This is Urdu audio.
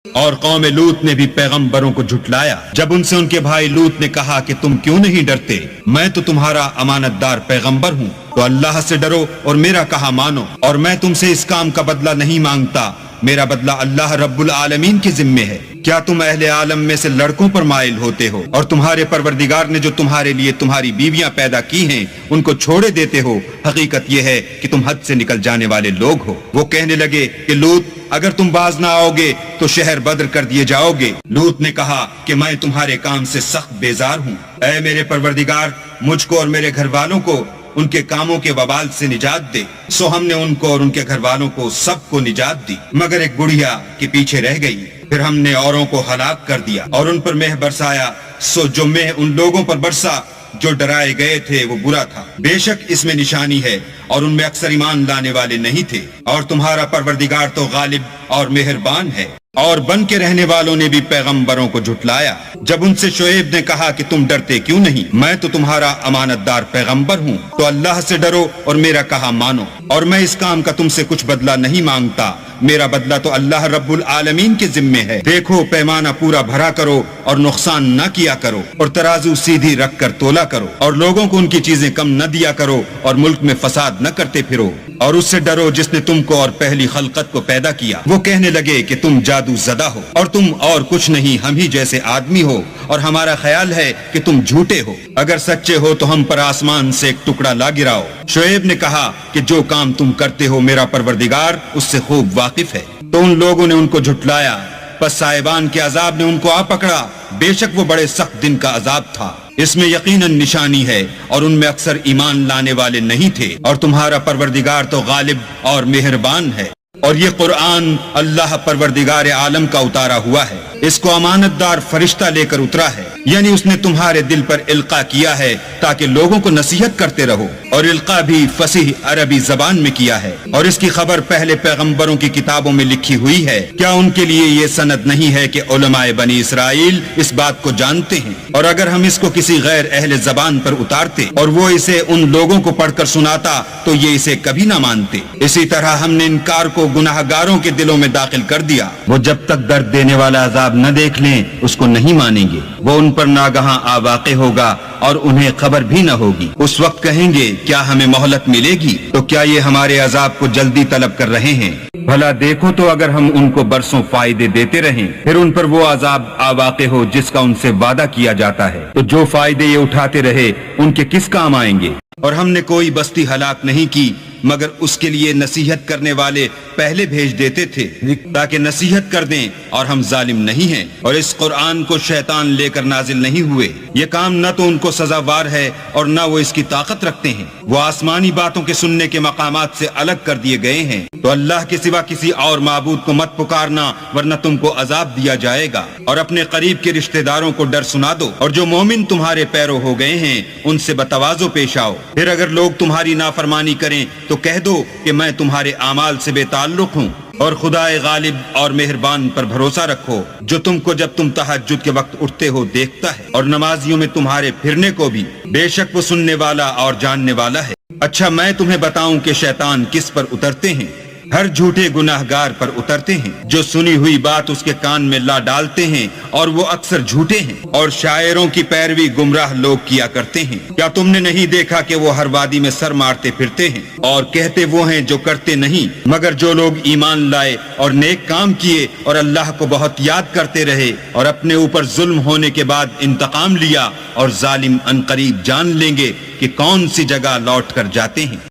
اور قوم لوط نے بھی پیغمبروں کو جھٹلایا جب ان سے ان کے بھائی لوط نے کہا کہ تم کیوں نہیں ڈرتے، میں تو تمہارا امانت دار پیغمبر ہوں، تو اللہ سے ڈرو اور میرا کہا مانو، اور میں تم سے اس کام کا بدلہ نہیں مانگتا، میرا بدلہ اللہ رب العالمین کے ذمے ہے۔ کیا تم اہل عالم میں سے لڑکوں پر مائل ہوتے ہو اور تمہارے پروردگار نے جو تمہارے لیے تمہاری بیویاں پیدا کی ہیں ان کو چھوڑے دیتے ہو؟ حقیقت یہ ہے کہ تم حد سے نکل جانے والے لوگ ہو۔ وہ کہنے لگے کہ لوط اگر تم باز نہ آؤ گے تو شہر بدر کر دیے جاؤ گے۔ لوط نے کہا کہ میں تمہارے کام سے سخت بیزار ہوں، اے میرے پروردگار مجھ کو اور میرے گھر والوں کو ان کے کاموں کے وبال سے نجات دے۔ سو ہم نے ان کو اور ان کے گھر والوں کو سب کو نجات دی مگر ایک بڑھیا کے پیچھے رہ گئی، پھر ہم نے اوروں کو ہلاک کر دیا اور ان پر مہ برسایا، سو جو مہ ان لوگوں پر برسا جو ڈرائے گئے تھے وہ برا تھا۔ بے شک اس میں نشانی ہے اور ان میں اکثر ایمان لانے والے نہیں تھے، اور تمہارا پروردگار تو غالب اور مہربان ہے۔ اور بن کے رہنے والوں نے بھی پیغمبروں کو جھٹلایا جب ان سے شعیب نے کہا کہ تم ڈرتے کیوں نہیں، میں تو تمہارا امانت دار پیغمبر ہوں، تو اللہ سے ڈرو اور میرا کہا مانو، اور میں اس کام کا تم سے کچھ بدلہ نہیں مانگتا، میرا بدلہ تو اللہ رب العالمین کے ذمے ہے۔ دیکھو پیمانہ پورا بھرا کرو اور نقصان نہ کیا کرو، اور ترازو سیدھی رکھ کر تولا کرو، اور لوگوں کو ان کی چیزیں کم نہ دیا کرو، اور ملک میں فساد نہ کرتے پھرو، اور اس سے ڈرو جس نے تم کو اور پہلی خلقت کو پیدا کیا۔ وہ کہنے لگے کہ تم جادو زدہ ہو اور تم اور کچھ نہیں، ہم ہی جیسے آدمی ہو، اور ہمارا خیال ہے کہ تم جھوٹے ہو، اگر سچے ہو تو ہم پر آسمان سے ایک ٹکڑا لا گراؤ۔ شعیب نے کہا کہ جو کام تم کرتے ہو میرا پروردگار اس سے خوب واقف ہے۔ تو ان لوگوں نے ان کو جھٹلایا، پس صاحبان کے عذاب نے ان کو آ پکڑا، بے شک وہ بڑے سخت دن کا عذاب تھا۔ اس میں یقیناً نشانی ہے اور ان میں اکثر ایمان لانے والے نہیں تھے، اور تمہارا پروردگار تو غالب اور مہربان ہے۔ اور یہ قرآن اللہ پروردگار عالم کا اتارا ہوا ہے، اس کو امانت دار فرشتہ لے کر اترا ہے، یعنی اس نے تمہارے دل پر القاء کیا ہے تاکہ لوگوں کو نصیحت کرتے رہو، اور القاء بھی فصیح عربی زبان میں کیا ہے، اور اس کی خبر پہلے پیغمبروں کی کتابوں میں لکھی ہوئی ہے۔ کیا ان کے لیے یہ سند نہیں ہے کہ علماء بنی اسرائیل اس بات کو جانتے ہیں؟ اور اگر ہم اس کو کسی غیر اہل زبان پر اتارتے اور وہ اسے ان لوگوں کو پڑھ کر سناتا تو یہ اسے کبھی نہ مانتے۔ اسی طرح ہم نے انکار کو گناہ گاروں کے دلوں میں داخل کر دیا، وہ جب تک درد دینے والا عذاب نہ دیکھ لیں اس کو نہیں مانیں گے، وہ ان پر ناگہاں آ واقع ہوگا اور انہیں خبر بھی نہ ہوگی۔ اس وقت کہیں گے کیا ہمیں مہلت ملے گی؟ تو کیا یہ ہمارے عذاب کو جلدی طلب کر رہے ہیں؟ بھلا دیکھو تو اگر ہم ان کو برسوں فائدے دیتے رہیں پھر ان پر وہ عذاب آ واقع ہو جس کا ان سے وعدہ کیا جاتا ہے، تو جو فائدے یہ اٹھاتے رہے ان کے کس کام آئیں گے؟ اور ہم نے کوئی بستی ہلاک نہیں کی مگر اس کے لیے نصیحت کرنے والے پہلے بھیج دیتے تھے تاکہ نصیحت کر دیں، اور ہم ظالم نہیں ہیں۔ اور اس قرآن کو شیطان لے کر نازل نہیں ہوئے، یہ کام نہ تو ان کو سزاوار ہے اور نہ وہ اس کی طاقت رکھتے ہیں، وہ آسمانی باتوں کے سننے کے مقامات سے الگ کر دیے گئے ہیں۔ تو اللہ کے سوا کسی اور معبود کو مت پکارنا ورنہ تم کو عذاب دیا جائے گا، اور اپنے قریب کے رشتہ داروں کو ڈر سنا دو، اور جو مومن تمہارے پیرو ہو گئے ہیں ان سے بتواضع پیش آؤ۔ پھر اگر لوگ تمہاری نافرمانی کریں تو کہہ دو کہ میں تمہارے اعمال سے بے تعلق ہوں، اور خدائے غالب اور مہربان پر بھروسہ رکھو جو تم کو جب تم تہجد کے وقت اٹھتے ہو دیکھتا ہے، اور نمازیوں میں تمہارے پھرنے کو بھی، بے شک وہ سننے والا اور جاننے والا ہے۔ اچھا میں تمہیں بتاؤں کہ شیطان کس پر اترتے ہیں؟ ہر جھوٹے گناہ گار پر اترتے ہیں جو سنی ہوئی بات اس کے کان میں لا ڈالتے ہیں، اور وہ اکثر جھوٹے ہیں، اور شاعروں کی پیروی گمراہ لوگ کیا کرتے ہیں۔ کیا تم نے نہیں دیکھا کہ وہ ہر وادی میں سر مارتے پھرتے ہیں اور کہتے وہ ہیں جو کرتے نہیں، مگر جو لوگ ایمان لائے اور نیک کام کیے اور اللہ کو بہت یاد کرتے رہے اور اپنے اوپر ظلم ہونے کے بعد انتقام لیا، اور ظالم عنقریب جان لیں گے کہ کون سی جگہ لوٹ کر جاتے ہیں۔